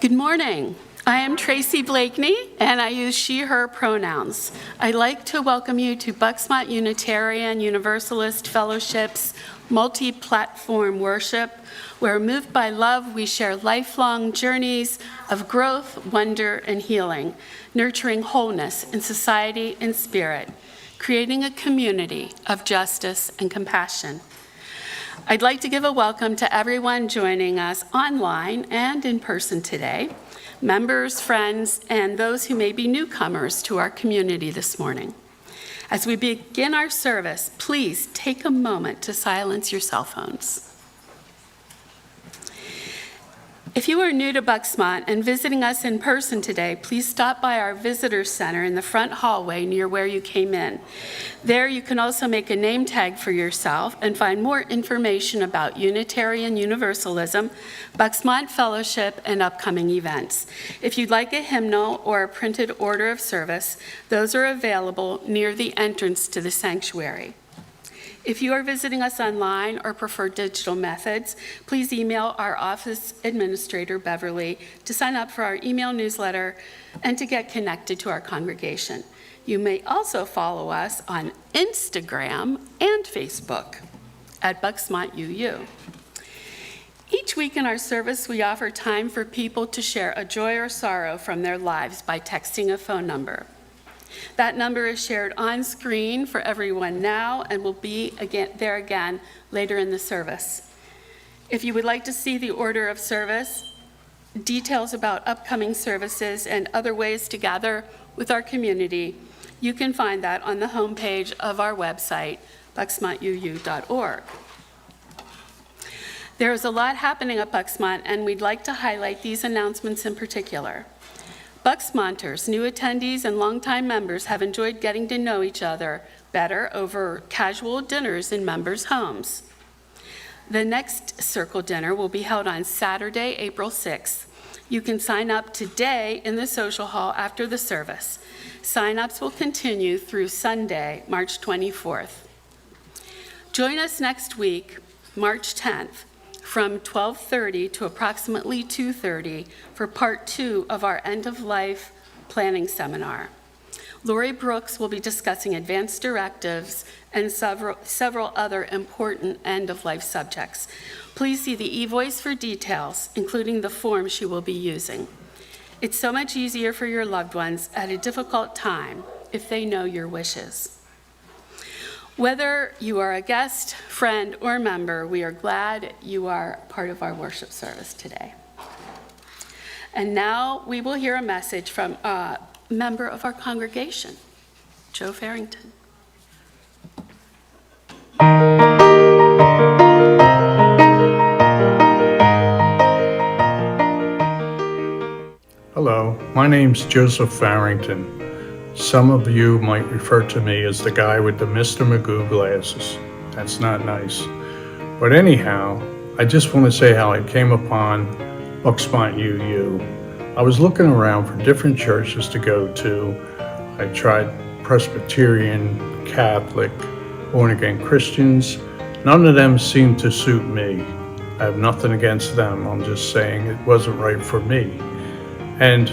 Good morning. I am Tracy Blakeney, and I use she, her pronouns. I'd like to welcome you to Bucksmont Unitarian Universalist Fellowship's multi-platform worship, where moved by love, we share lifelong journeys of growth, wonder, and healing, nurturing wholeness in society and spirit, creating a community of justice and compassion. I'd like to give a welcome to everyone joining us online and in person today, members, friends, and those who may be newcomers to our community this morning. As we begin our service, please take a moment to silence your cell phones. If you are new to Bucksmont and visiting us in person today, please stop by our visitor center in the front hallway near where you came in. There you can also make a name tag for yourself and find more information about Unitarian Universalism, Bucksmont Fellowship, and upcoming events. If you'd like a hymnal or a printed order of service, those are available near the entrance to the sanctuary. If you are visiting us online or prefer digital methods, please email our office administrator, Beverly, to sign up for our email newsletter and to get connected to our congregation. You may also follow us on Instagram and Facebook at Bucksmont UU. Each week in our service, we offer time for people to share a joy or sorrow from their lives by texting a phone number. That number is shared on screen for everyone now and will be there again later in the service. If you would like to see the order of service, details about upcoming services, and other ways to gather with our community, you can find that on the homepage of our website, bucksmontuu.org. There is a lot happening at Bucksmont, and we'd like to highlight these announcements in particular. Bucksmonters, new attendees, and longtime members have enjoyed getting to know each other better over casual dinners in members' homes. The next Circle Dinner will be held on Saturday, April 6th. You can sign up today in the social hall after the service. Sign-ups will continue through Sunday, March 24th. Join us next week, March 10th, from 12:30 to approximately 2:30 for part 2 of our end-of-life planning seminar. Lori Brooks will be discussing advanced directives and several other important end-of-life subjects. Please see the e-voice for details, including the form she will be using. It's so much easier for your loved ones at a difficult time if they know your wishes. Whether you are a guest, friend, or member, we are glad you are part of our worship service today. And now we will hear a message from a member of our congregation, Joe Farrington. Hello, my name's Joseph Farrington. Some of you might refer to me as the guy with the Mr. Magoo glasses. That's not nice. But anyhow, I just want to say how I came upon Bucksmont UU. I was looking around for different churches to go to. I tried Presbyterian, Catholic, born-again Christians. None of them seemed to suit me. I have nothing against them. I'm just saying it wasn't right for me. And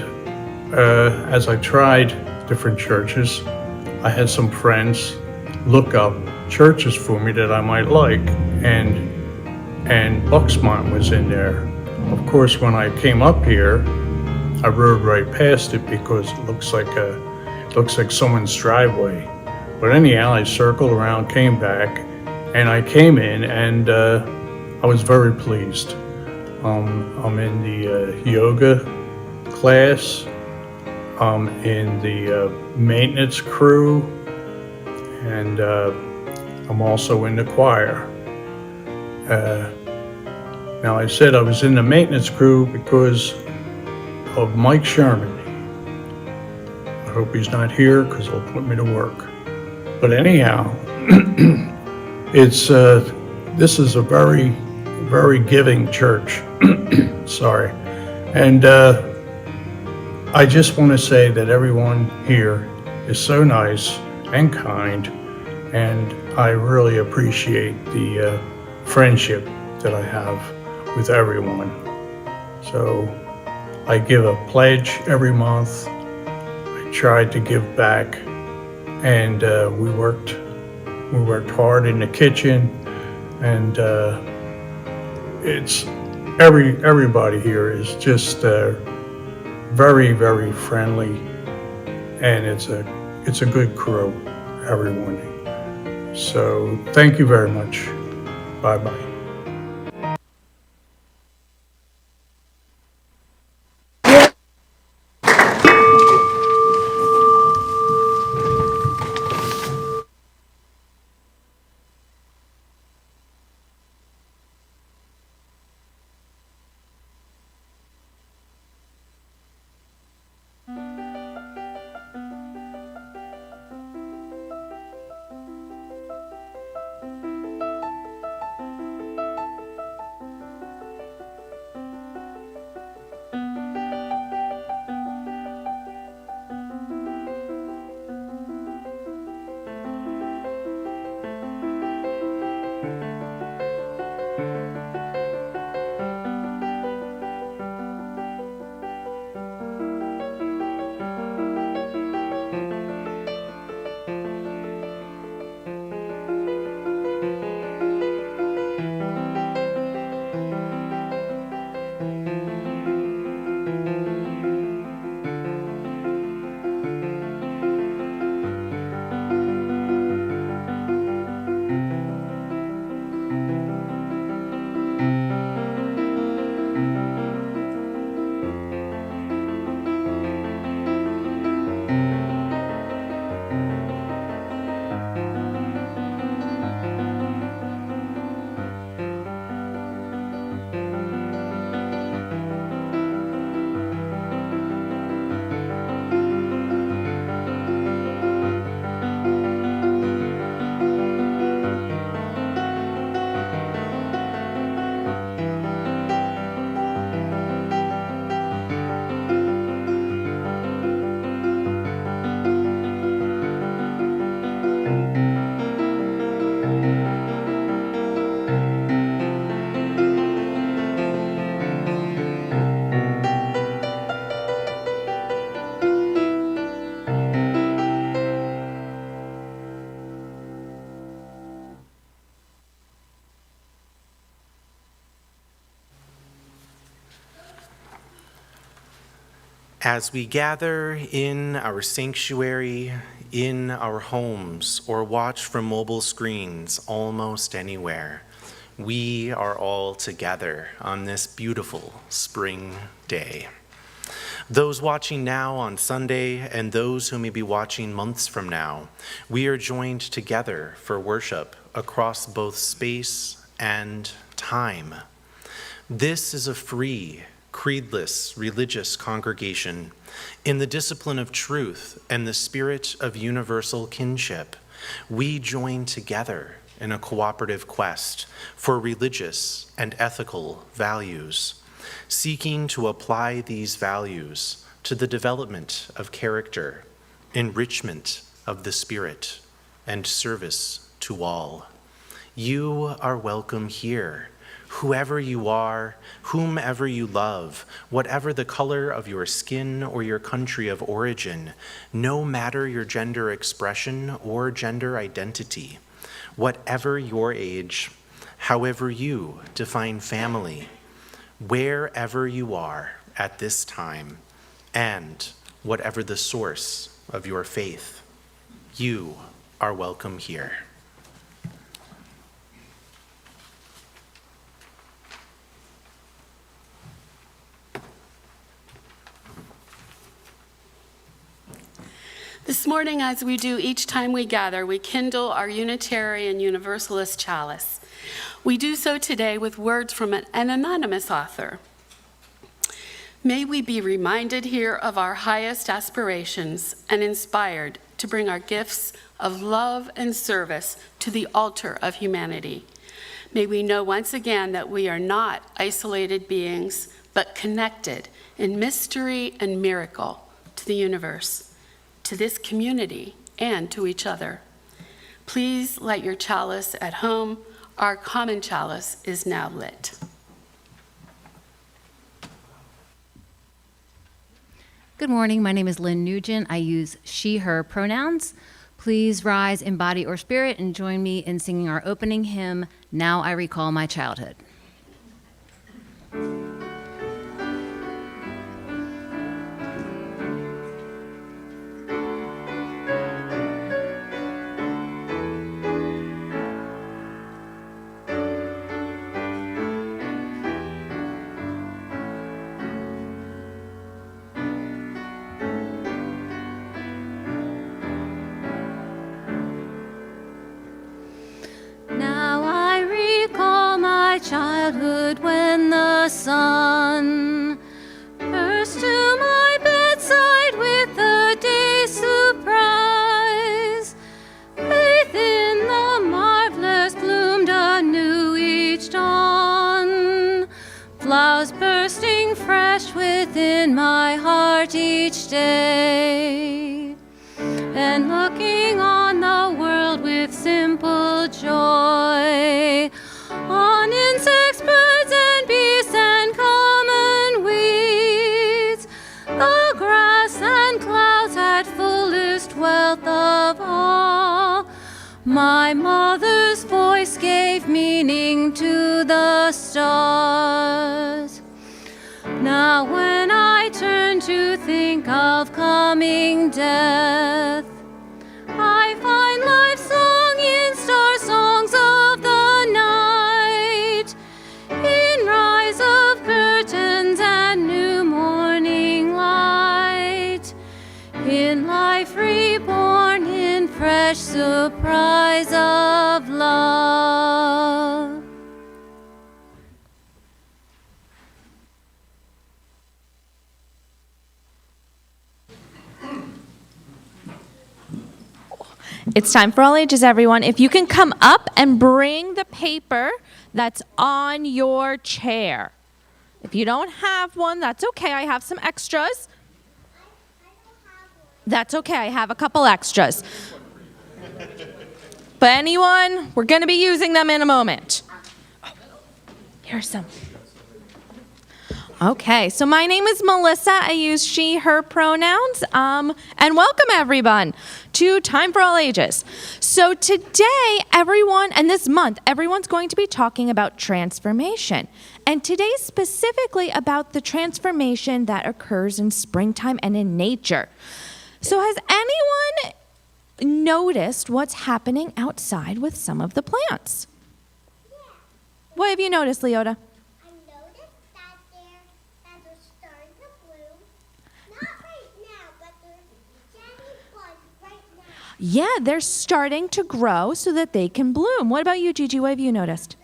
as I tried different churches, I had some friends look up churches for me that I might like, and Bucksmont was in there. Of course, when I came up here, I rode right past it because it looks like someone's driveway. But anyhow, I circled around, came back, and I came in, and I was very pleased. I'm in the yoga class. I'm in the maintenance crew, and I'm also in the choir. Now, I said I was in the maintenance crew because of Mike Sherman. I hope he's not here because he'll put me to work. But anyhow, this is a very, very giving church. Sorry. And I just want to say that everyone here is so nice and kind, and I really appreciate the friendship that I have with everyone. So I give a pledge every month. I tried to give back, and we worked hard in the kitchen, and it's everybody here is just very, very friendly, and it's a good crew, everyone. So thank you very much. Bye bye. As we gather in our sanctuary, in our homes, or watch from mobile screens almost anywhere, we are all together on this beautiful spring day. Those watching now on Sunday and those who may be watching months from now, we are joined together for worship across both space and time. This is a free, creedless religious congregation in the discipline of truth and the spirit of universal kinship. We join together in a cooperative quest for religious and ethical values, seeking to apply these values to the development of character, enrichment of the spirit, and service to all. You are welcome here. Whoever you are, whomever you love, whatever the color of your skin or your country of origin, no matter your gender expression or gender identity, whatever your age, however you define family, wherever you are at this time, and whatever the source of your faith, you are welcome here. This morning, as we do each time we gather, we kindle our Unitarian Universalist chalice. We do so today with words from an anonymous author. May we be reminded here of our highest aspirations and inspired to bring our gifts of love and service to the altar of humanity. May we know once again that we are not isolated beings, but connected in mystery and miracle to the universe, to this community, and to each other. Please light your chalice at home. Our common chalice is now lit. Good morning. My name is Lynn Nugent. I use she, her pronouns. Please rise in body or spirit and join me in singing our opening hymn, Now I Recall My Childhood. Now I recall my childhood when the sun burst to my bedside with a day's surprise. Faith in the marvelous bloomed anew each dawn. Flowers bursting fresh within my heart each day. And looking on the world with simple joy, on insects, birds, and beasts, and common weeds, the grass and clouds had fullest wealth of all. My mother's voice gave meaning to the stars. Now when I turn to think of coming death, I find life's song in star songs of the night, in rise of curtains and new morning light, in life reborn in fresh surprise of love. It's time for all ages, everyone. If you can come up and bring the paper that's on your chair. If you don't have one, that's okay. I have some extras. That's okay. I have a couple extras. But anyone, we're going to be using them in a moment. Here's some. Okay, so my name is Melissa. I use she, her pronouns. And welcome everyone to Time for All Ages. So today, everyone, and this month, everyone's going to be talking about transformation. And today specifically about the transformation that occurs in springtime and in nature. So has anyone noticed what's happening outside with some of the plants? Yeah. What have you noticed, Leota? I noticed that they're starting to bloom. Not right now, but they're getting buds right now. Yeah, they're starting to grow so that they can bloom. What about you, Gigi? What have you noticed?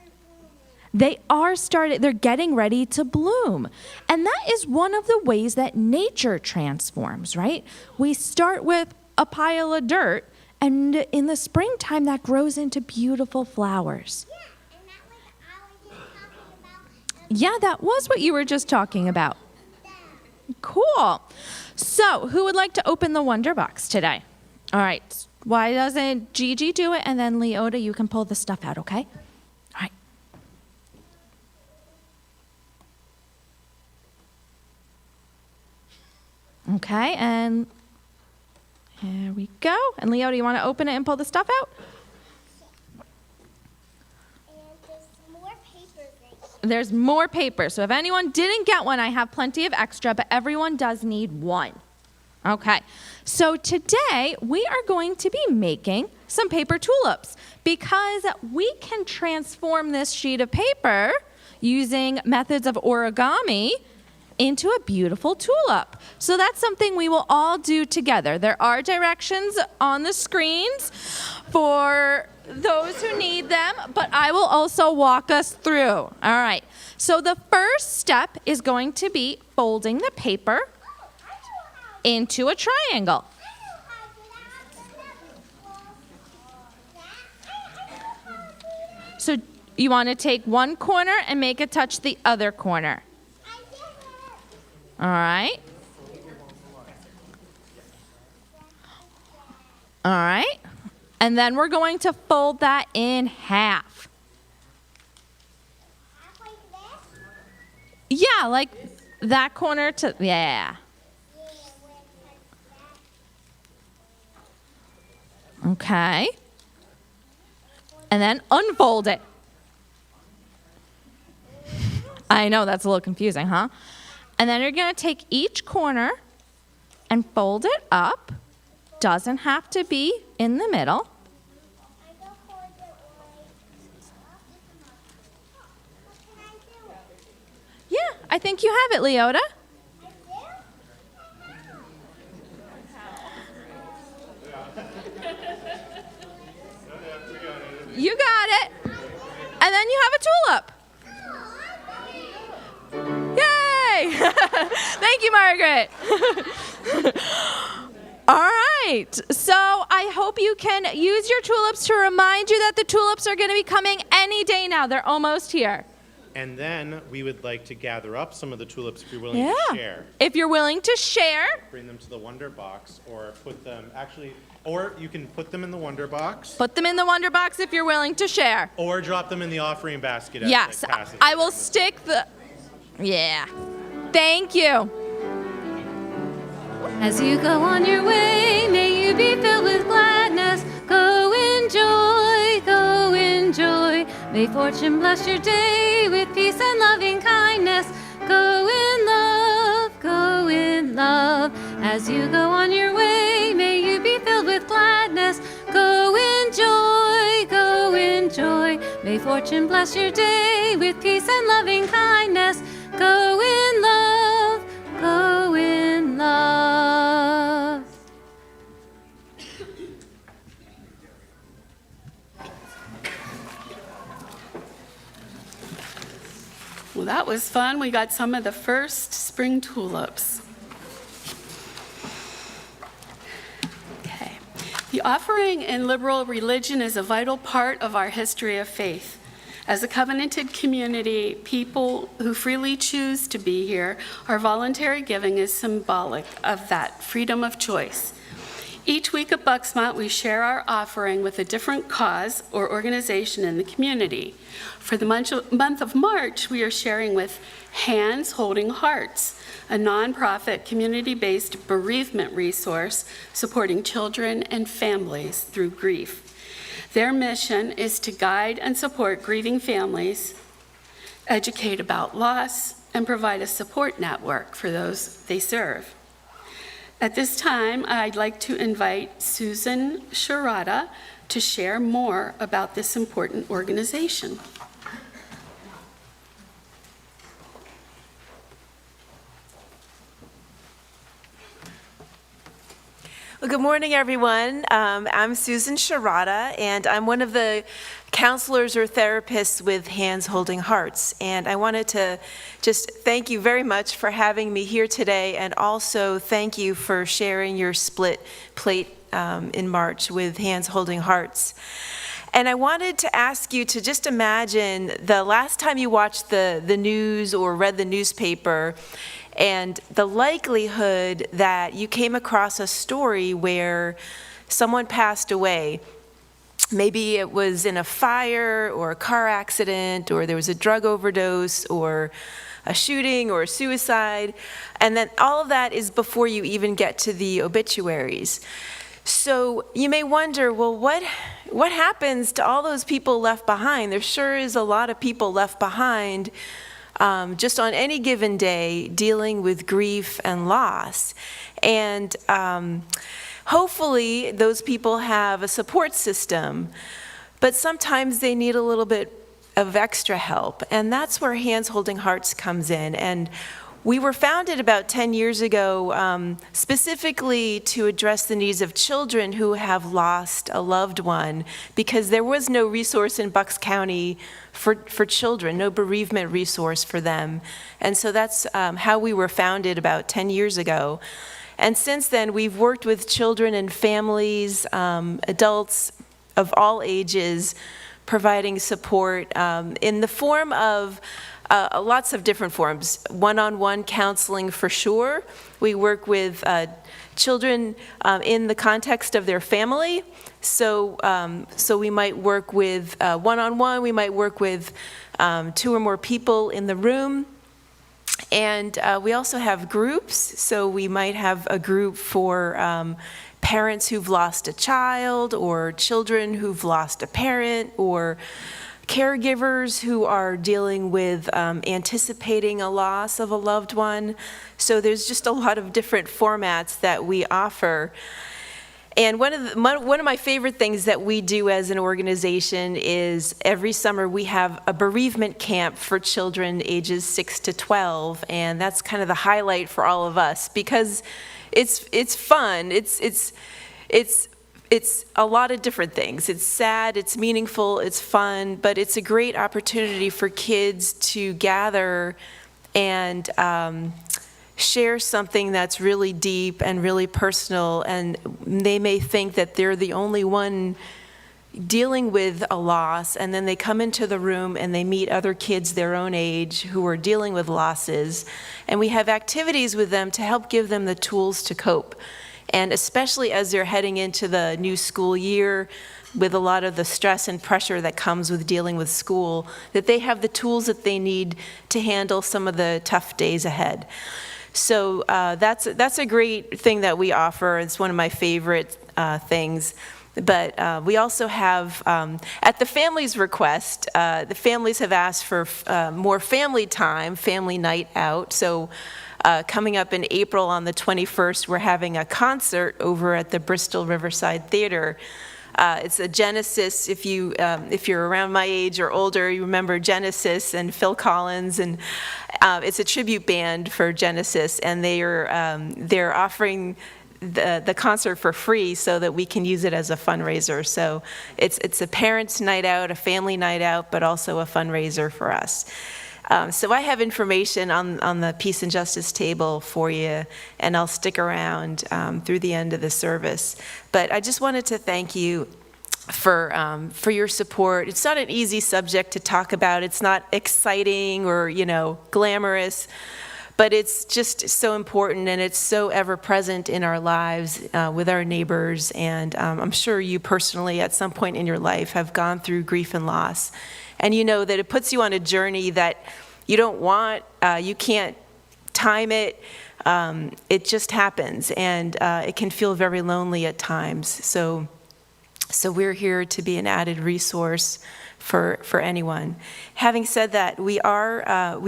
They're getting ready to bloom. And that is one of the ways that nature transforms, right? We start with a pile of dirt, and in the springtime, that grows into beautiful flowers. Yeah, and that was I was just talking about. Yeah, that was what you were just talking about. Cool. So, who would like to open the Wonder Box today? All right. Why doesn't Gigi do it? And then Leota, you can pull the stuff out, okay? All right. Okay, and here we go. And Leota, you want to open it and pull the stuff out? And there's more papers right here. There's more paper. So if anyone didn't get one, I have plenty of extra, but everyone does need one. Okay, so today we are going to be making some paper tulips because we can transform this sheet of paper using methods of origami into a beautiful tulip. So that's something we will all do together. There are directions on the screens for those who need them, but I will also walk us through. All right, so the first step is going to be folding the paper into a triangle. So you want to take one corner and make it touch the other corner. All right. All right. And then we're going to fold that in half. Yeah, like that corner to, yeah. Okay. And then unfold it. I know that's a little confusing, huh? And then you're going to take each corner and fold it up. Doesn't have to be in the middle. I don't hold it like what can I do? Yeah, I think you have it, Leota. I do? You got it. And then you have a tulip. Yay! Thank you, Margaret. All right. So I hope you can use your tulips to remind you that the tulips are going to be coming any day now. They're almost here. And then we would like to gather up some of the tulips if you're willing Yeah. to share. If you're willing to share, Bring them to the Wonder Box or put them, actually, or you can put them in the Wonder Box put them in the Wonder Box if you're willing to share. or drop them in the offering basket. as, Yes, like, passes I will during the- stick the. Yeah. Thank you. As you go on your way, may you be filled with gladness. Go enjoy, go enjoy. May fortune bless your day with peace and loving kindness. Go in love, go in love. As you go on your way, may you be filled with gladness. Go enjoy, go enjoy. May fortune bless your day with peace and loving kindness. Go in love, go in love. Well, that was fun. We got some of the first spring tulips. Okay. The offering in liberal religion is a vital part of our history of faith. As a covenanted community, people who freely choose to be here, our voluntary giving is symbolic of that freedom of choice. Each week at Bucksmont, we share our offering with a different cause or organization in the community. For the month of March, we are sharing with Hands Holding Hearts, a nonprofit community-based bereavement resource supporting children and families through grief. Their mission is to guide and support grieving families, educate about loss, and provide a support network for those they serve. At this time, I'd like to invite Susan Sharada to share more about this important organization. Well, good morning, everyone. I'm Susan Sharada, and I'm one of the counselors or therapists with Hands Holding Hearts. And I wanted to just thank you very much for having me here today, and also thank you for sharing your split plate in March with Hands Holding Hearts. And I wanted to ask you to just imagine the last time you watched the news or read the newspaper, and the likelihood that you came across a story where someone passed away. Maybe it was in a fire or a car accident, or there was a drug overdose or a shooting or a suicide, and then all of that is before you even get to the obituaries. So you may wonder, well, what happens to all those people left behind? There sure is a lot of people left behind just on any given day dealing with grief and loss. And hopefully those people have a support system, but sometimes they need a little bit of extra help. And that's where Hands Holding Hearts comes in. And we were founded about 10 years ago specifically to address the needs of children who have lost a loved one, because there was no resource in Bucks County for children, no bereavement resource for them. And so that's how we were founded about 10 years ago. And since then, we've worked with children and families, adults of all ages, providing support in the form of lots of different forms. One-on-one counseling for sure. We work with children in the context of their family. So we might work with one-on-one, we might work with 2 or more people in the room. And we also have groups, so we might have a group for parents who've lost a child, or children who've lost a parent, or caregivers who are dealing with anticipating a loss of a loved one. So there's just a lot of different formats that we offer. And one of my favorite things that we do as an organization is every summer we have a bereavement camp for children ages 6 to 12, and that's kind of the highlight for all of us because it's fun. It's a lot of different things. It's sad, it's meaningful, it's fun, but it's a great opportunity for kids to gather and share something that's really deep and really personal, and they may think that they're the only one dealing with a loss, and then they come into the room and they meet other kids their own age who are dealing with losses, and we have activities with them to help give them the tools to cope. And especially as they're heading into the new school year with a lot of the stress and pressure that comes with dealing with school, that they have the tools that they need to handle some of the tough days ahead. So that's a great thing that we offer. It's one of my favorite things. But we also have, at the family's request, the families have asked for more family time, family night out. So coming up in April on the 21st, we're having a concert over at the Bristol Riverside Theater. It's a Genesis. If you're around my age or older, you remember Genesis and Phil Collins, and it's a tribute band for Genesis, and they're offering the concert for free so that we can use it as a fundraiser. So it's a parents' night out, a family night out, but also a fundraiser for us. So I have information on the Peace and Justice table for you, and I'll stick around through the end of the service. But I just wanted to thank you for your support. It's not an easy subject to talk about. It's not exciting or, glamorous, but it's just so important, and it's so ever present in our lives with our neighbors. And I'm sure you personally at some point in your life have gone through grief and loss. And you know that it puts you on a journey that you don't want, you can't time it, it just happens, and it can feel very lonely at times. So we're here to be an added resource for anyone. Having said that, we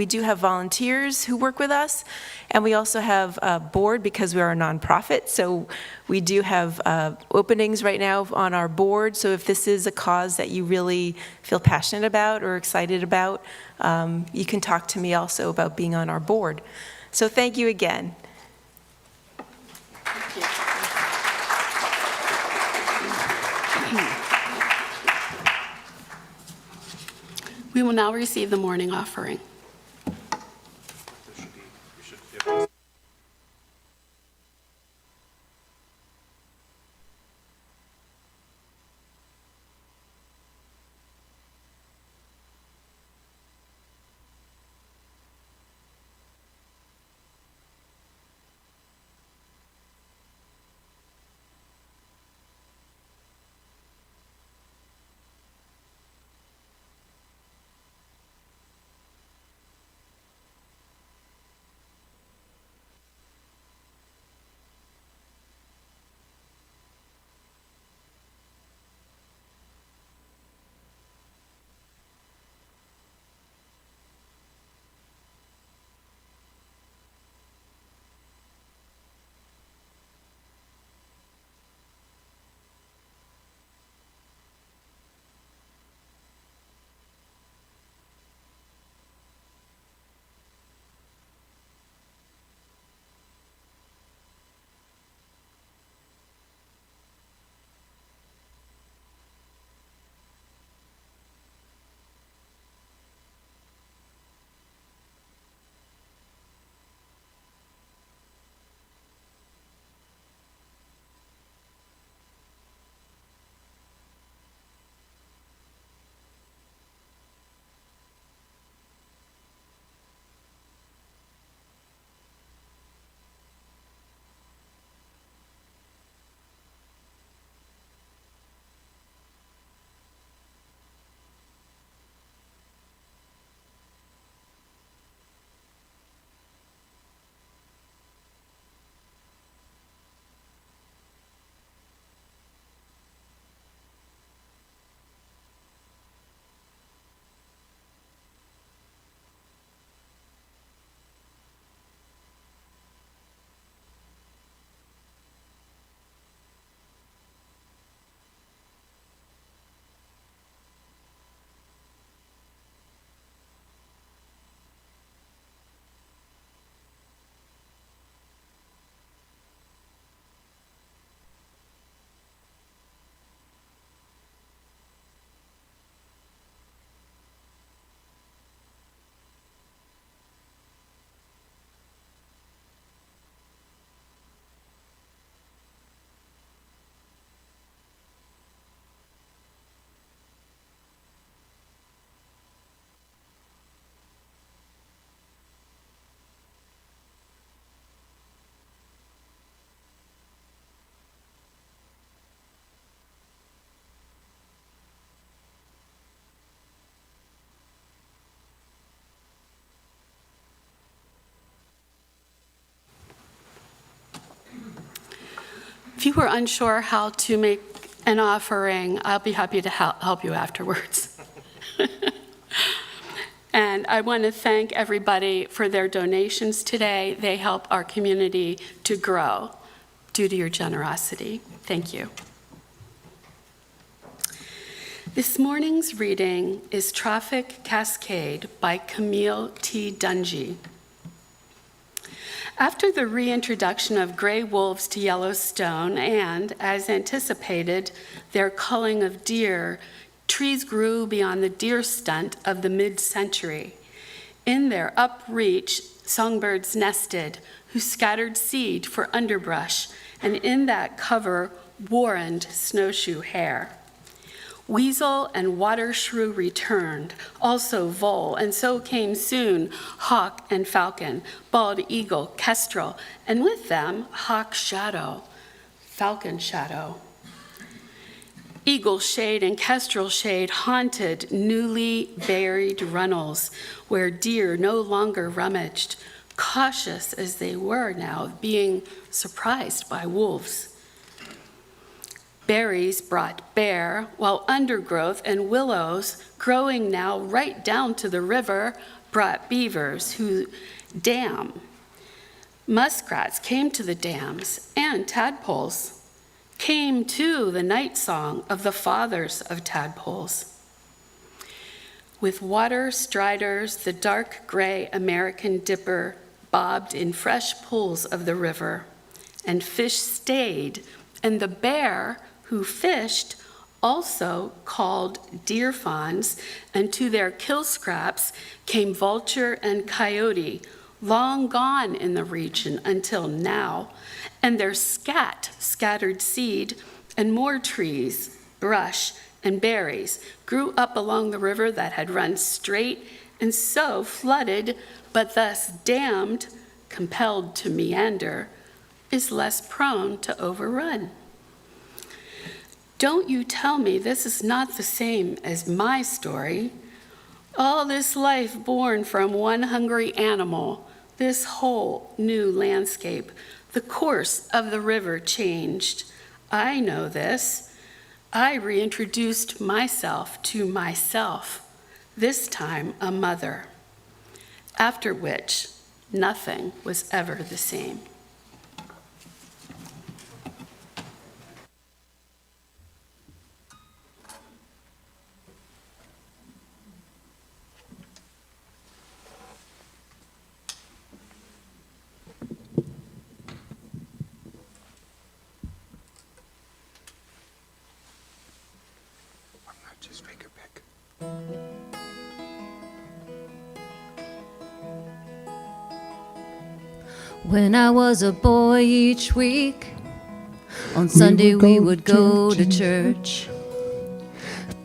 do have volunteers who work with us, and we also have a board because we are a nonprofit. So we do have openings right now on our board. So if this is a cause that you really feel passionate about or excited about, you can talk to me also about being on our board. So thank you again. We will now receive the morning offering. If you were unsure how to make an offering, I'll be happy to help you afterwards. And I want to thank everybody for their donations today. They help our community to grow due to your generosity. Thank you. This morning's reading is Traffic Cascade by Camille T. Dungy. After the reintroduction of gray wolves to Yellowstone and, as anticipated, their culling of deer, trees grew beyond the deer stunt of the mid-century. In their upreach, songbirds nested, who scattered seed for underbrush, and in that cover warrened snowshoe hare. Weasel and water shrew returned, also vole, and so came soon hawk and falcon, bald eagle, kestrel, and with them hawk shadow, falcon shadow. Eagle shade and kestrel shade haunted newly buried runnels where deer no longer rummaged, cautious as they were now, being surprised by wolves. Berries brought bear, while undergrowth and willows, growing now right down to the river, brought beavers who dam. Muskrats came to the dams, and tadpoles came to the night song of the fathers of tadpoles. With water striders, the dark gray American dipper bobbed in fresh pools of the river, and fish stayed, and the bear who fished also called deer fawns, and to their kill scraps came vulture and coyote, long gone in the region until now, and their scattered seed, and more trees, brush, and berries grew up along the river that had run straight and so flooded, but thus dammed, compelled to meander, is less prone to overrun. Don't you tell me this is not the same as my story. All this life born from one hungry animal, this whole new landscape, the course of the river changed. I know this. I reintroduced myself to myself, this time a mother, after which nothing was ever the same. When I was a boy each week, on Sunday we would go to church,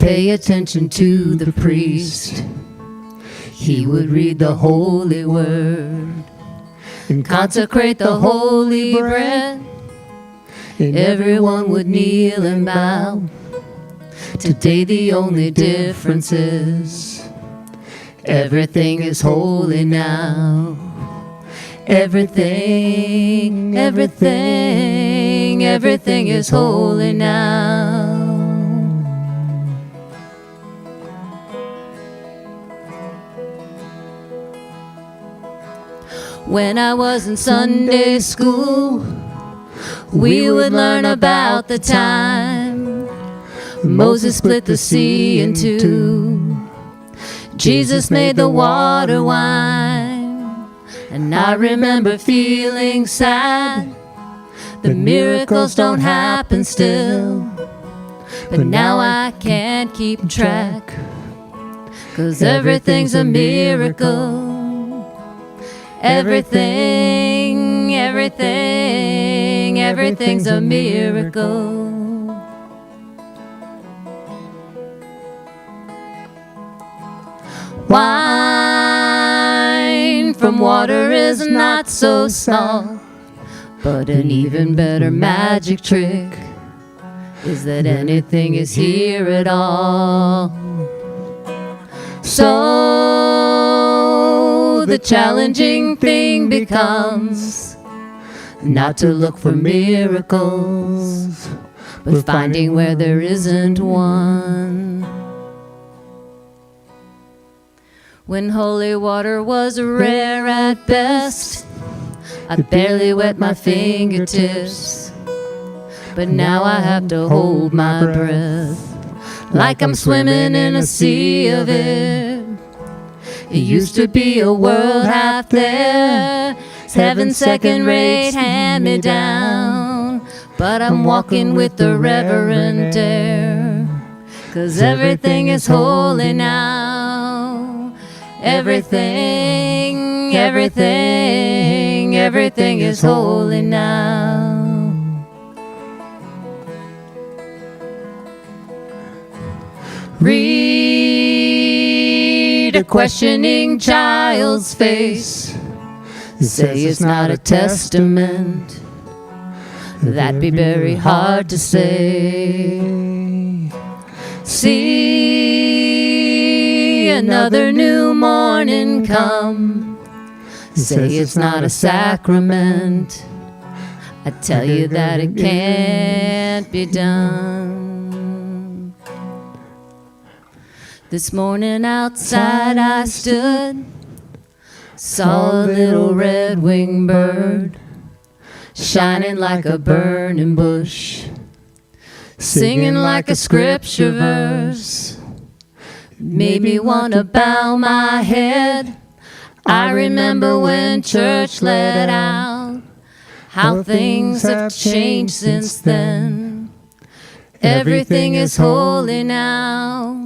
pay attention to the priest. He would read the holy word and consecrate the holy bread. Everyone would kneel and bow. Today the only difference is everything is holy now. Everything, everything, everything is holy now. When I was in Sunday school, we would learn about the time Moses split the sea in two. Jesus made the water wine. And I remember feeling sad. The miracles don't happen still. But now I can't keep track, 'cause everything's a miracle. Everything, everything, everything's a miracle. Wine from water is not so small, but an even better magic trick is that anything is here at all. So the challenging thing becomes not to look for miracles, but finding where there isn't one. When holy water was rare at best, I barely wet my fingertips, but now I have to hold my breath, like I'm swimming in a sea of it. It used to be a world half there, heaven's second-rate hand-me-down, but I'm walking with the reverent air, 'cause everything is holy now. Everything, everything, everything is holy now. Read a questioning child's face, say it's not a testament, that'd be very hard to say. See another new morning come, say it's not a sacrament, I tell you that it can't be done. This morning outside I stood, saw a little red-winged bird, shining like a burning bush, singing like a scripture verse. Made me want to bow my head. I remember when church let out, how things have changed since then. Everything is holy now.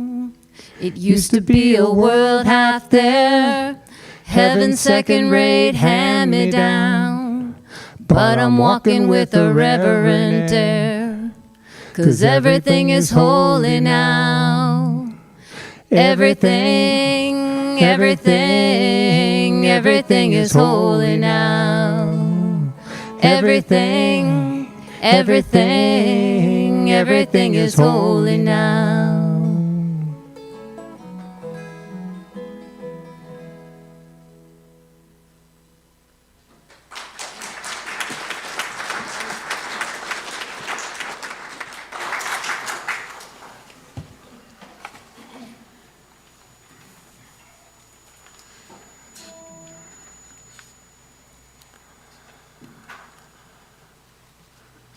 It used to be a world half there, heaven's second-rate hand-me-down, but I'm walking with a reverent air, 'cause everything is holy now. Everything, everything, everything is holy now. Everything, everything, everything is holy now.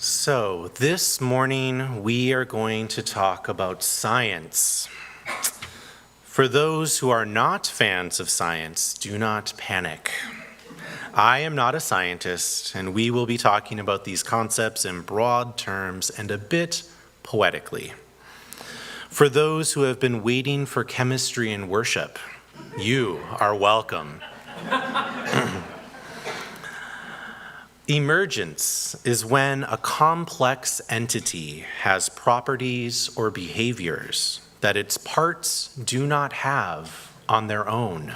So, this morning we are going to talk about science. For those who are not fans of science, do not panic. I am not a scientist, and we will be talking about these concepts in broad terms and a bit poetically. For those who have been waiting for chemistry in worship, you are welcome. Emergence is when a complex entity has properties or behaviors that its parts do not have on their own,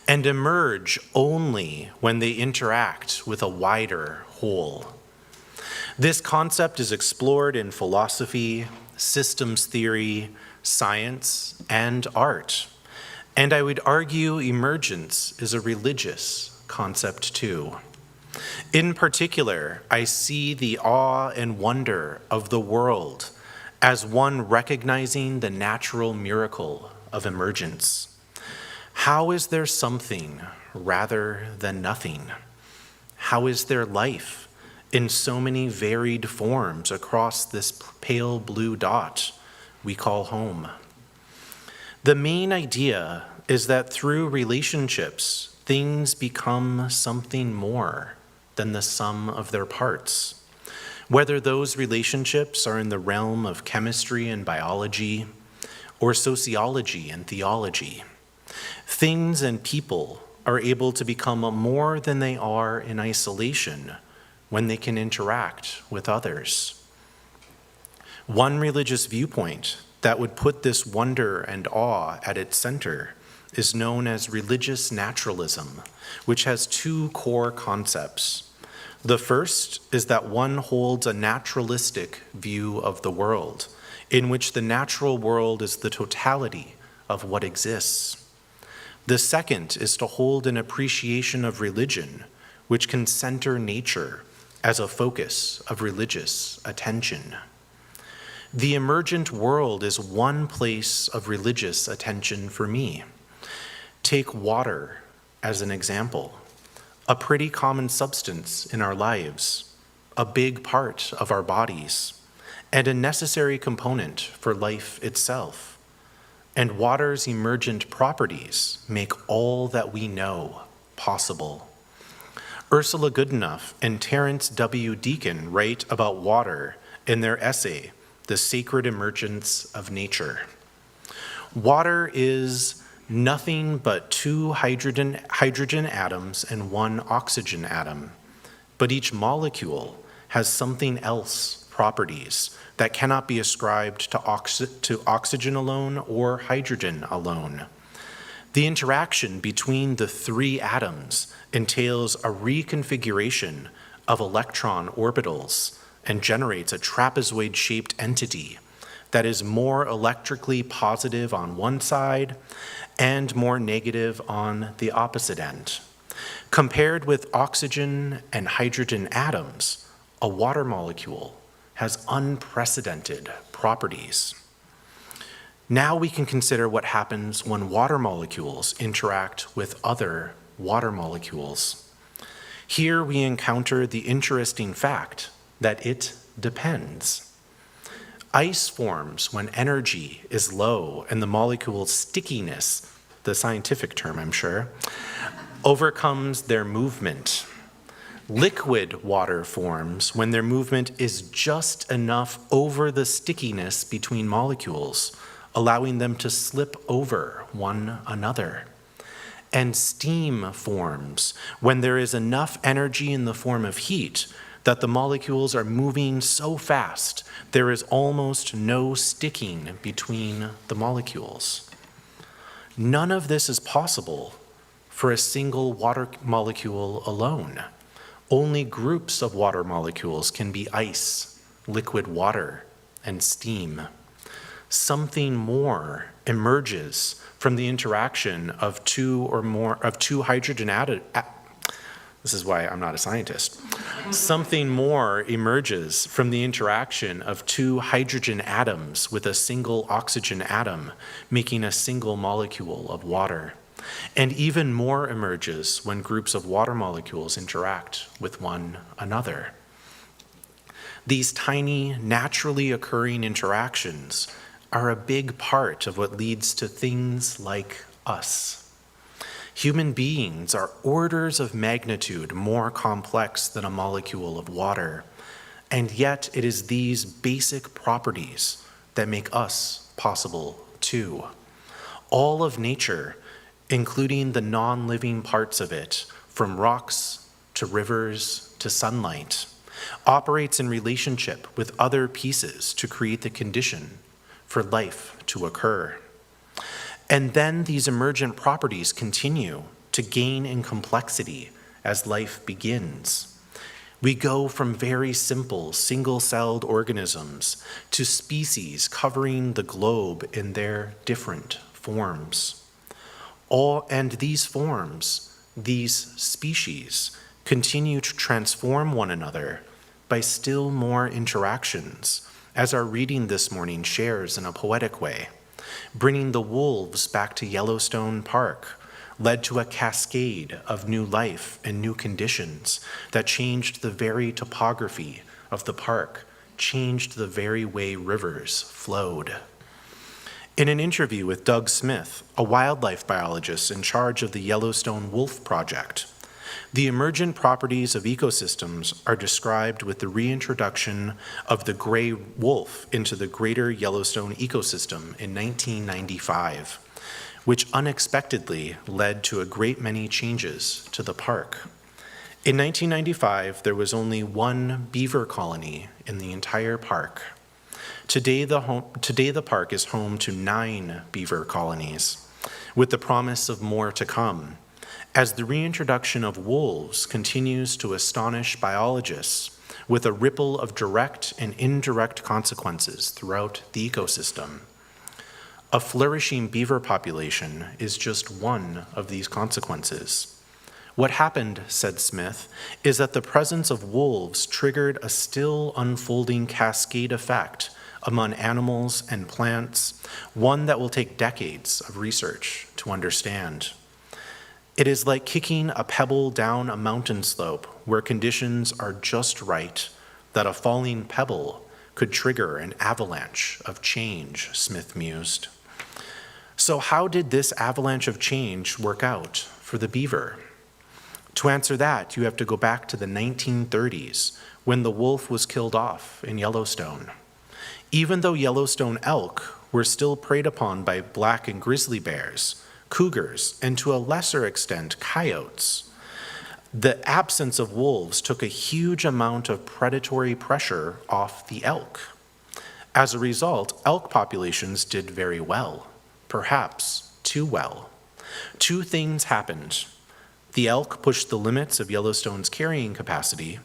and emerge only when they interact with a wider whole. This concept is explored in philosophy, systems theory, science, and art. And I would argue emergence is a religious concept too. In particular, I see the awe and wonder of the world as one recognizing the natural miracle of emergence. How is there something rather than nothing? How is there life in so many varied forms across this pale blue dot we call home? The main idea is that through relationships, things become something more than the sum of their parts. Whether those relationships are in the realm of chemistry and biology, or sociology and theology, things and people are able to become more than they are in isolation when they can interact with others. One religious viewpoint that would put this wonder and awe at its center is known as religious naturalism, which has two core concepts. The first is that one holds a naturalistic view of the world, in which the natural world is the totality of what exists. The second is to hold an appreciation of religion, which can center nature as a focus of religious attention. The emergent world is one place of religious attention for me. Take water as an example, a pretty common substance in our lives, a big part of our bodies, and a necessary component for life itself. And water's emergent properties make all that we know possible. Ursula Goodenough and Terence W. Deacon write about water in their essay, The Sacred Emergence of Nature. Water is nothing but two hydrogen atoms and one oxygen atom, but each molecule has something else, properties, that cannot be ascribed to oxygen alone or hydrogen alone. The interaction between the three atoms entails a reconfiguration of electron orbitals and generates a trapezoid-shaped entity that is more electrically positive on one side and more negative on the opposite end. Compared with oxygen and hydrogen atoms, a water molecule has unprecedented properties. Now we can consider what happens when water molecules interact with other water molecules. Here we encounter the interesting fact that it depends. Ice forms when energy is low and the molecule's stickiness, the scientific term I'm sure, overcomes their movement. Liquid water forms when their movement is just enough over the stickiness between molecules, allowing them to slip over one another. And steam forms when there is enough energy in the form of heat that the molecules are moving so fast there is almost no sticking between the molecules. None of this is possible for a single water molecule alone. Only groups of water molecules can be ice, liquid water, and steam. Something more emerges from the interaction of two hydrogen atoms. This is why I'm not a scientist. Something more emerges from the interaction of two hydrogen atoms with a single oxygen atom, making a single molecule of water. And even more emerges when groups of water molecules interact with one another. These tiny, naturally occurring interactions are a big part of what leads to things like us. Human beings are orders of magnitude more complex than a molecule of water, and yet it is these basic properties that make us possible too. All of nature, including the non-living parts of it, from rocks to rivers to sunlight, operates in relationship with other pieces to create the condition for life to occur. And then these emergent properties continue to gain in complexity as life begins. We go from very simple single-celled organisms to species covering the globe in their different forms. And these forms, these species, continue to transform one another by still more interactions, as our reading this morning shares in a poetic way. Bringing the wolves back to Yellowstone Park led to a cascade of new life and new conditions that changed the very topography of the park, changed the very way rivers flowed. In an interview with Doug Smith, a wildlife biologist in charge of the Yellowstone Wolf Project, the emergent properties of ecosystems are described with the reintroduction of the gray wolf into the greater Yellowstone ecosystem in 1995, which unexpectedly led to a great many changes to the park. In 1995, there was only one beaver colony in the entire park. Today, the park is home to 9 beaver colonies, with the promise of more to come, as the reintroduction of wolves continues to astonish biologists with a ripple of direct and indirect consequences throughout the ecosystem. A flourishing beaver population is just one of these consequences. What happened, said Smith, is that the presence of wolves triggered a still unfolding cascade effect among animals and plants, one that will take decades of research to understand. It is like kicking a pebble down a mountain slope where conditions are just right that a falling pebble could trigger an avalanche of change, Smith mused. So how did this avalanche of change work out for the beaver? To answer that, you have to go back to the 1930s when the wolf was killed off in Yellowstone. Even though Yellowstone elk were still preyed upon by black and grizzly bears, cougars, and to a lesser extent, coyotes, the absence of wolves took a huge amount of predatory pressure off the elk. As a result, elk populations did very well, perhaps too well. Two things happened. The elk pushed the limits of Yellowstone's carrying capacity,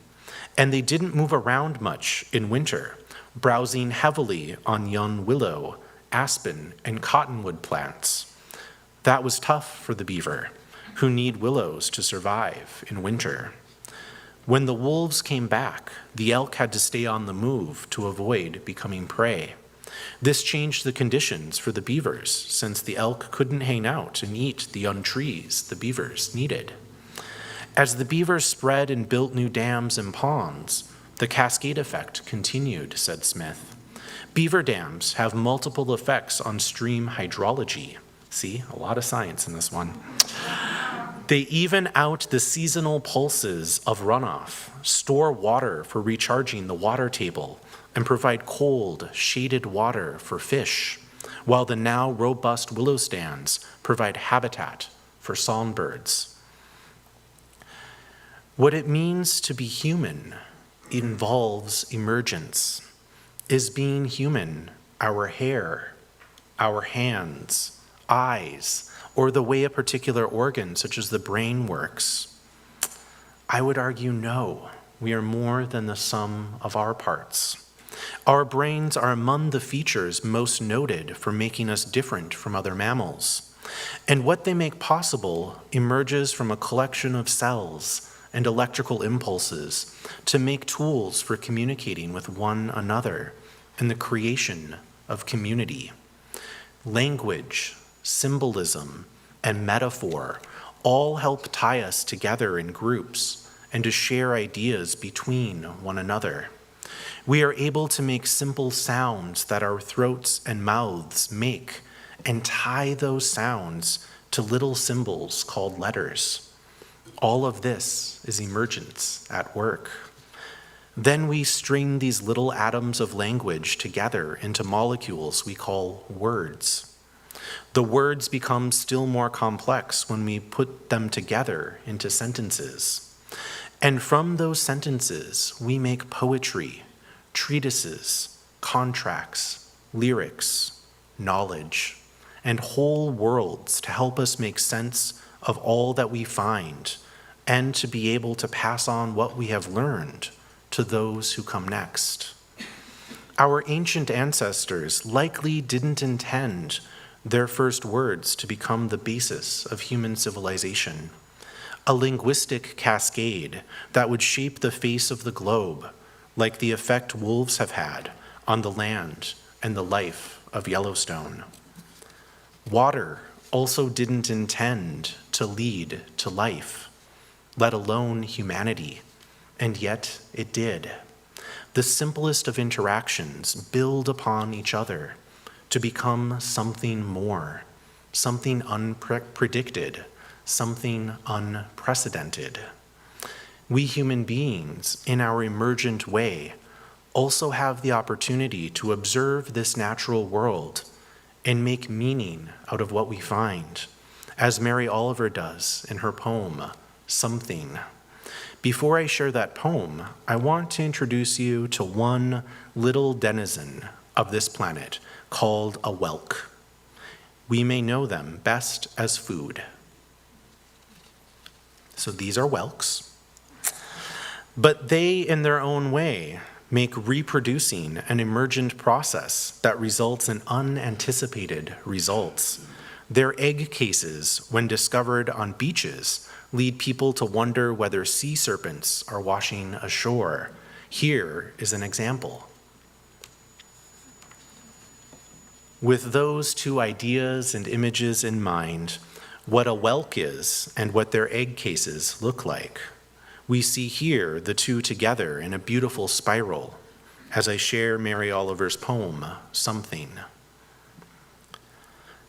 and they didn't move around much in winter, browsing heavily on young willow, aspen, and cottonwood plants. That was tough for the beaver, who need willows to survive in winter. When the wolves came back, the elk had to stay on the move to avoid becoming prey. This changed the conditions for the beavers, since the elk couldn't hang out and eat the young trees the beavers needed. As the beavers spread and built new dams and ponds, the cascade effect continued, said Smith. Beaver dams have multiple effects on stream hydrology. See, a lot of science in this one. They even out the seasonal pulses of runoff, store water for recharging the water table, and provide cold, shaded water for fish, while the now robust willow stands provide habitat for songbirds. What it means to be human involves emergence. Is being human our hair, our hands, eyes, or the way a particular organ, such as the brain, works? I would argue no. We are more than the sum of our parts. Our brains are among the features most noted for making us different from other mammals. And what they make possible emerges from a collection of cells and electrical impulses to make tools for communicating with one another and the creation of community. Language, symbolism, and metaphor all help tie us together in groups and to share ideas between one another. We are able to make simple sounds that our throats and mouths make and tie those sounds to little symbols called letters. All of this is emergence at work. Then we string these little atoms of language together into molecules we call words. The words become still more complex when we put them together into sentences. And from those sentences, we make poetry, treatises, contracts, lyrics, knowledge, and whole worlds to help us make sense of all that we find and to be able to pass on what we have learned to those who come next. Our ancient ancestors likely didn't intend their first words to become the basis of human civilization, a linguistic cascade that would shape the face of the globe, like the effect wolves have had on the land and the life of Yellowstone. Water also didn't intend to lead to life, let alone humanity, and yet it did. The simplest of interactions build upon each other to become something more, something unpredicted, something unprecedented. We human beings, in our emergent way, also have the opportunity to observe this natural world and make meaning out of what we find, as Mary Oliver does in her poem, Something. Before I share that poem, I want to introduce you to one little denizen of this planet called a whelk. We may know them best as food. So these are whelks. But they, in their own way, make reproducing an emergent process that results in unanticipated results. Their egg cases, when discovered on beaches, lead people to wonder whether sea serpents are washing ashore. Here is an example. With those two ideas and images in mind, what a whelk is and what their egg cases look like, we see here the two together in a beautiful spiral as I share Mary Oliver's poem, Something.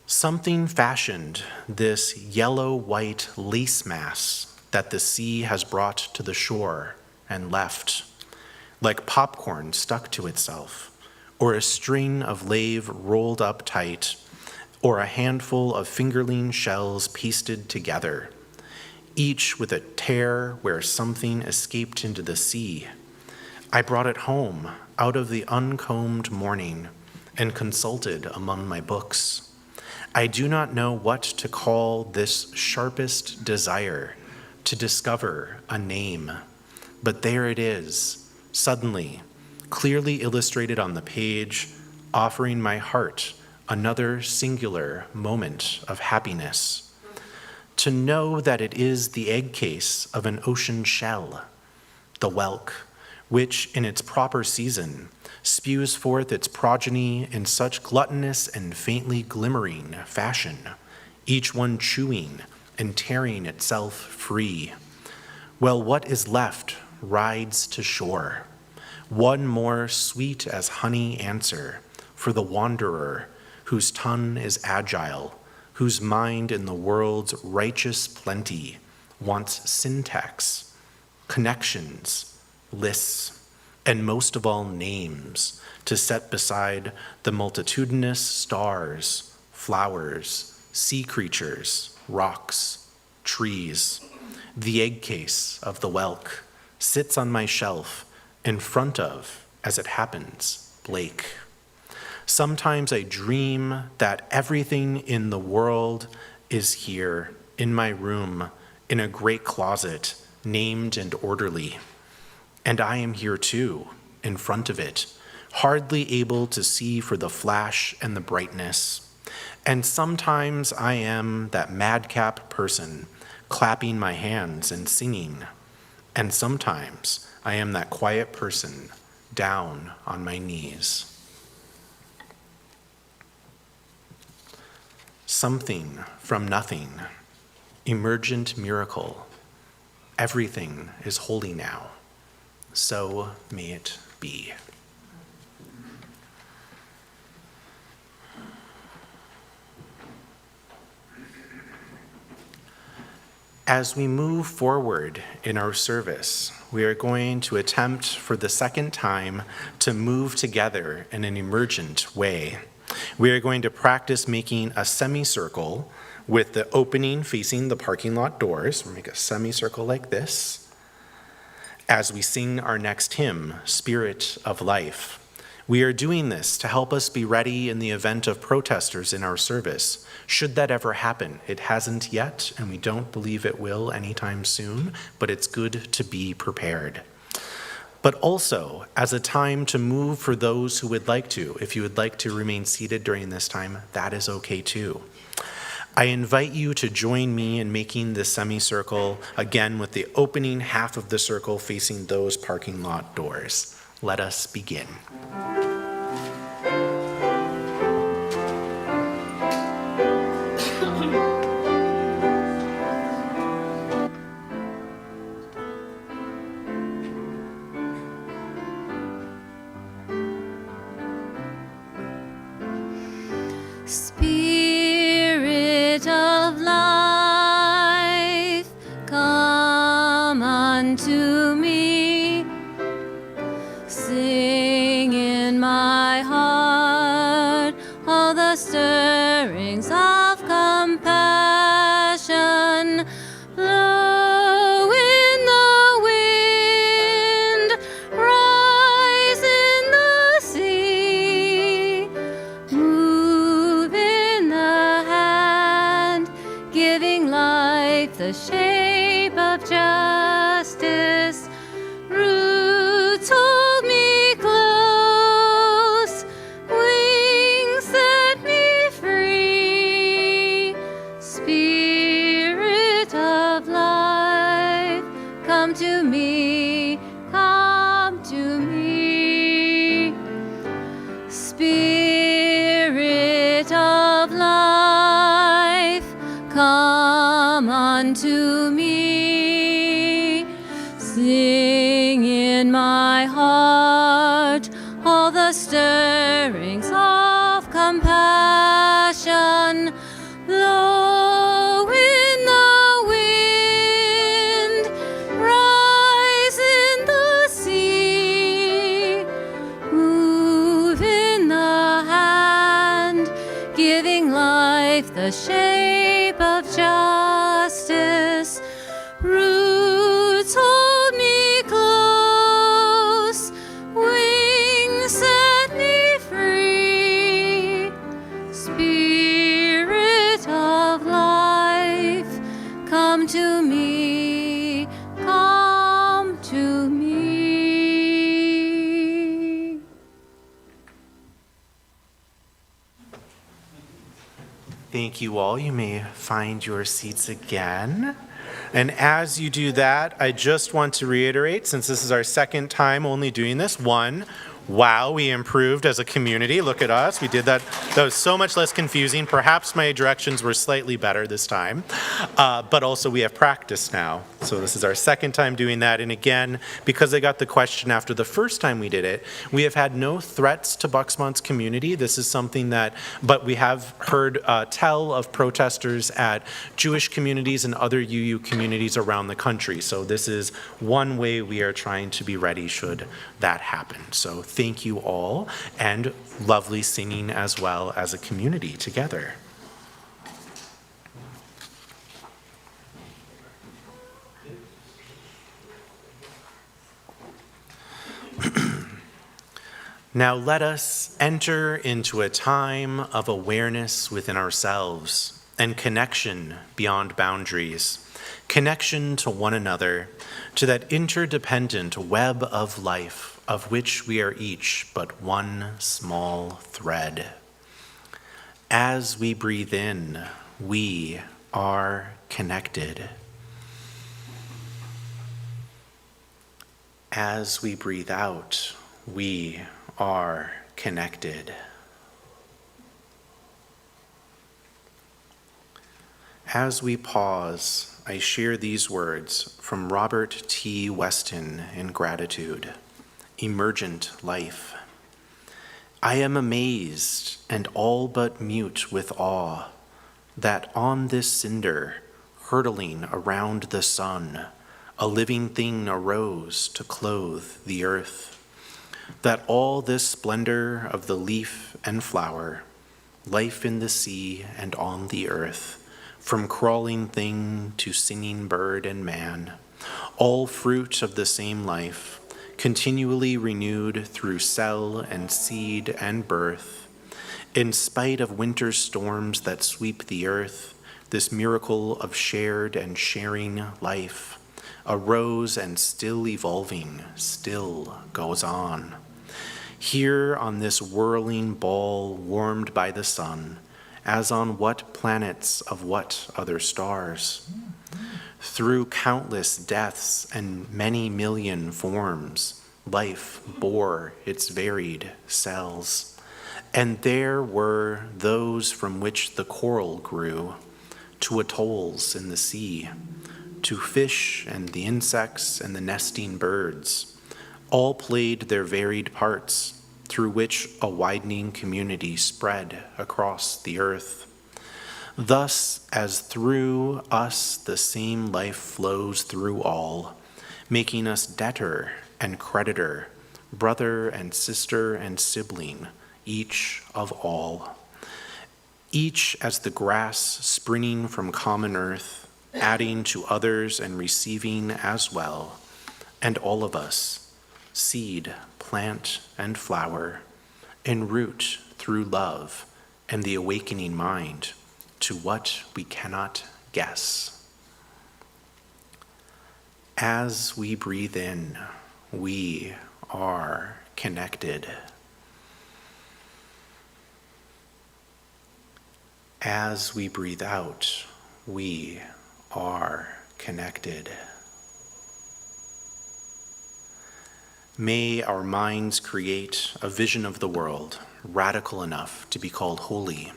Something fashioned this yellow-white lace mass that the sea has brought to the shore and left, like popcorn stuck to itself, or a string of lave rolled up tight, or a handful of fingerling shells pasted together, each with a tear where something escaped into the sea. I brought it home out of the uncombed morning and consulted among my books. I do not know what to call this sharpest desire to discover a name, but there it is, suddenly, clearly illustrated on the page, offering my heart another singular moment of happiness. To know that it is the egg case of an ocean shell, the whelk, which in its proper season spews forth its progeny in such gluttonous and faintly glimmering fashion, each one chewing and tearing itself free. Well, what is left rides to shore, one more sweet as honey answer for the wanderer whose tongue is agile, whose mind in the world's righteous plenty wants syntax, connections, lists, and most of all names to set beside the multitudinous stars, flowers, sea creatures, rocks, trees. The egg case of the whelk sits on my shelf in front of, as it happens, Blake. Sometimes I dream that everything in the world is here, in my room, in a great closet, named and orderly. And I am here too, in front of it, hardly able to see for the flash and the brightness. And sometimes I am that madcap person, clapping my hands and singing. And sometimes I am that quiet person, down on my knees. Something from nothing, emergent miracle. Everything is holy now. So may it be. As we move forward in our service, we are going to attempt for the second time to move together in an emergent way. We are going to practice making a semicircle with the opening facing the parking lot doors. We'll make a semicircle like this as we sing our next hymn, Spirit of Life. We are doing this to help us be ready in the event of protesters in our service. Should that ever happen, it hasn't yet, and we don't believe it will anytime soon, but it's good to be prepared. But also as a time to move for those who would like to. If you would like to remain seated during this time, that is okay too. I invite you to join me in making this semicircle, again with the opening half of the circle facing those parking lot doors. Let us begin. Spirit of life, come unto me. Sing in my heart all the stirrings of compassion. Blow in the wind, rise in the sea. Move in the hand, giving life the shape of justice. Roots hold me close, wings set me free. come unto me. Sing in my heart all the stirrings of compassion. Blow in the wind, rise in the sea, move in the hand, giving life the shape of justice. Roots hold me close, wings set me free. Spirit of life, come to me, come to me. Thank you all. You may find your seats again. And as you do that, I just want to reiterate, since this is our second time only doing this, one, wow, we improved as a community. Look at us. We did that. That was so much less confusing. Perhaps my directions were slightly better this time. But also we have practice now. So this is our second time doing that. And again, because I got the question after the first time we did it, we have had no threats to Bucksmont's community. This is something that, but we have heard tell of protesters at Jewish communities and other UU communities around the country. So this is one way we are trying to be ready should that happen. So thank you all, and lovely singing as well as a community together. Now let us enter into a time of awareness within ourselves and connection beyond boundaries, connection to one another, to that interdependent web of life of which we are each but one small thread. As we breathe in, we are connected. As we breathe out, we are connected. As we pause, I share these words from Robert T. Weston in Gratitude, Emergent Life. I am amazed and all but mute with awe that on this cinder, hurtling around the sun, a living thing arose to clothe the earth. That all this splendor of the leaf and flower, life in the sea and on the earth, from crawling thing to singing bird and man, all fruit of the same life, continually renewed through cell and seed and birth, in spite of winter storms that sweep the earth, this miracle of shared and sharing life arose and still evolving, still goes on. Here on this whirling ball warmed by the sun, as on what planets of what other stars? Through countless deaths and many million forms, life bore its varied cells. And there were those from which the coral grew, to atolls in the sea, to fish and the insects and the nesting birds, all played their varied parts, through which a widening community spread across the earth. Thus, as through us the same life flows through all, making us debtor and creditor, brother and sister and sibling, each of all. Each as the grass springing from common earth, adding to others and receiving as well, and all of us, seed, plant, and flower, en route through love and the awakening mind to what we cannot guess. As we breathe in, we are connected. As we breathe out, we are connected. May our minds create a vision of the world radical enough to be called holy.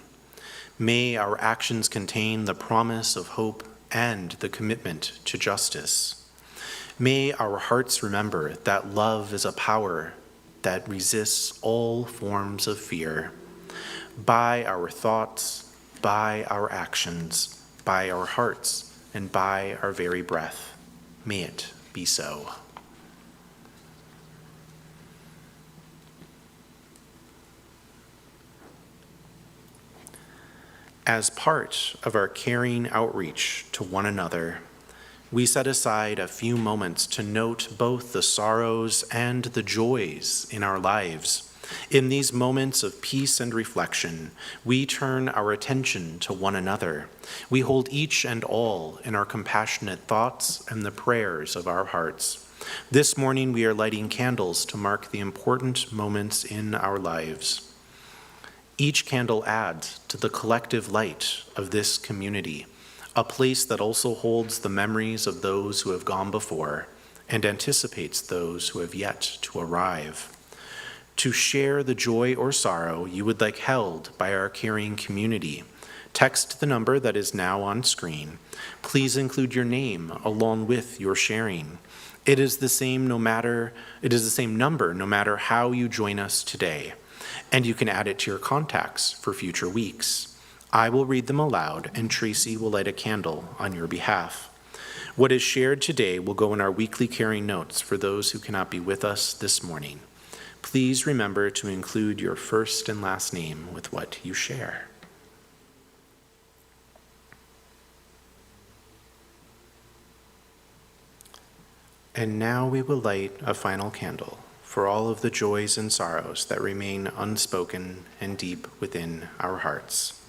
May our actions contain the promise of hope and the commitment to justice. May our hearts remember that love is a power that resists all forms of fear. By our thoughts, by our actions, by our hearts, and by our very breath, may it be so. As part of our caring outreach to one another, we set aside a few moments to note both the sorrows and the joys in our lives. In these moments of peace and reflection, we turn our attention to one another. We hold each and all in our compassionate thoughts and the prayers of our hearts. This morning, we are lighting candles to mark the important moments in our lives. Each candle adds to the collective light of this community, a place that also holds the memories of those who have gone before and anticipates those who have yet to arrive. To share the joy or sorrow you would like held by our caring community, text the number that is now on screen. Please include your name along with your sharing. It is the same number no matter how you join us today, and you can add it to your contacts for future weeks. I will read them aloud, and Tracy will light a candle on your behalf. What is shared today will go in our weekly caring notes for those who cannot be with us this morning. Please remember to include your first and last name with what you share. And now we will light a final candle for all of the joys and sorrows that remain unspoken and deep within our hearts.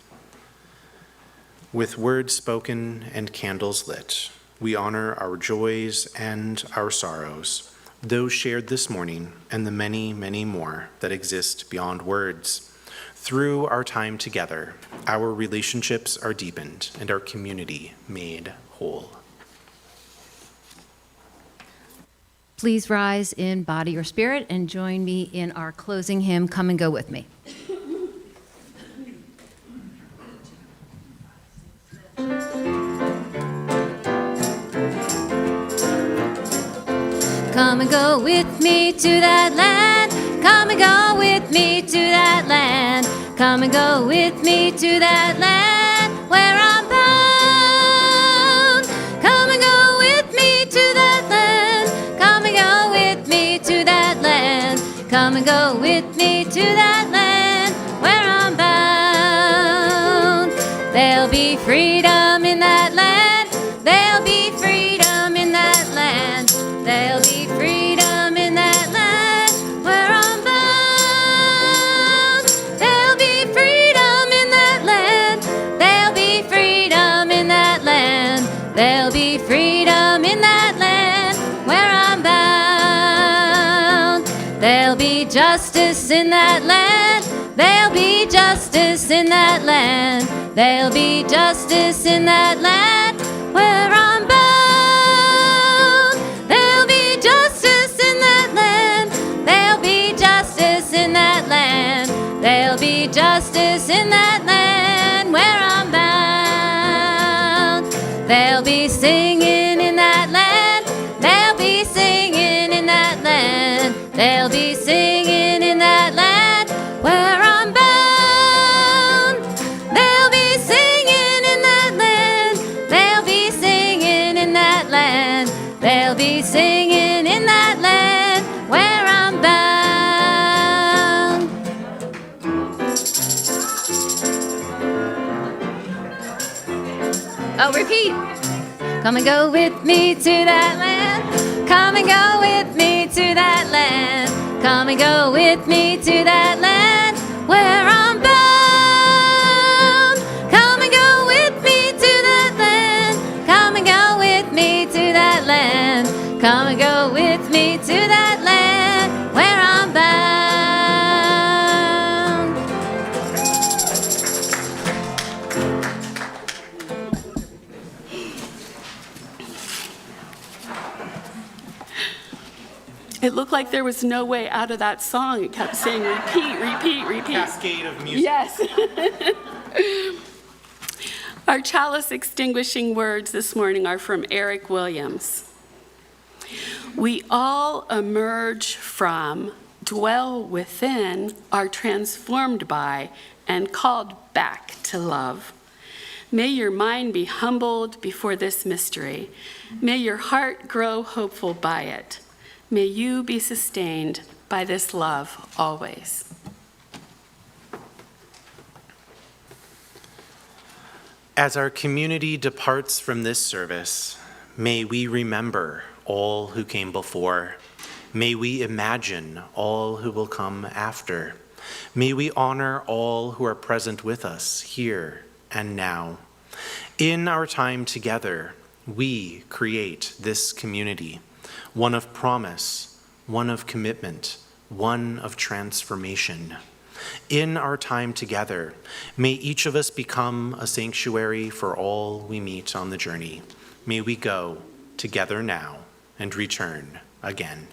With words spoken and candles lit, we honor our joys and our sorrows, those shared this morning and the many, many more that exist beyond words. Through our time together, our relationships are deepened and our community made whole. Please rise in body or spirit and join me in our closing hymn, Come and Go With Me. Come and go with me to that land. Come and go with me to that land. Come and go with me to that land where I'm bound. Come and go with me to that land. Come and go with me to that land. Come and go with me to that land where I'm bound. There'll be freedom in that land. There'll be freedom in that land. There'll be freedom in that land where I'm bound. There'll be freedom in that land. There'll be freedom in that land. There'll be freedom in that land where I'm bound. There'll be justice in that land. There'll be justice in that land. There'll be justice in that land where I'm bound. There'll be justice in that land. There'll be justice in that land. There'll be justice in that land where I'm bound. There'll be singing in that land. There'll be singing in that land. There'll be singing in that land where I'm bound. There'll be singing in that land. There'll be singing in that land. There'll be singing in that land where I'm bound. Oh, repeat. Come and go with me to that land. Come and go with me to that land. Come and go with me to that land where I'm bound. Come and go with me to that land. Come and go with me to that land. Come and go with me to that land where I'm bound. It looked like there was no way out of that song. It kept saying repeat, repeat, repeat. Cascade of music. Yes. Our chalice extinguishing words this morning are from Eric Williams. We all emerge from, dwell within, are transformed by, and called back to love. May your mind be humbled before this mystery. May your heart grow hopeful by it. May you be sustained by this love always. As our community departs from this service, may we remember all who came before. May we imagine all who will come after. May we honor all who are present with us here and now. In our time together, we create this community, one of promise, one of commitment, one of transformation. In our time together, may each of us become a sanctuary for all we meet on the journey. May we go together now and return again.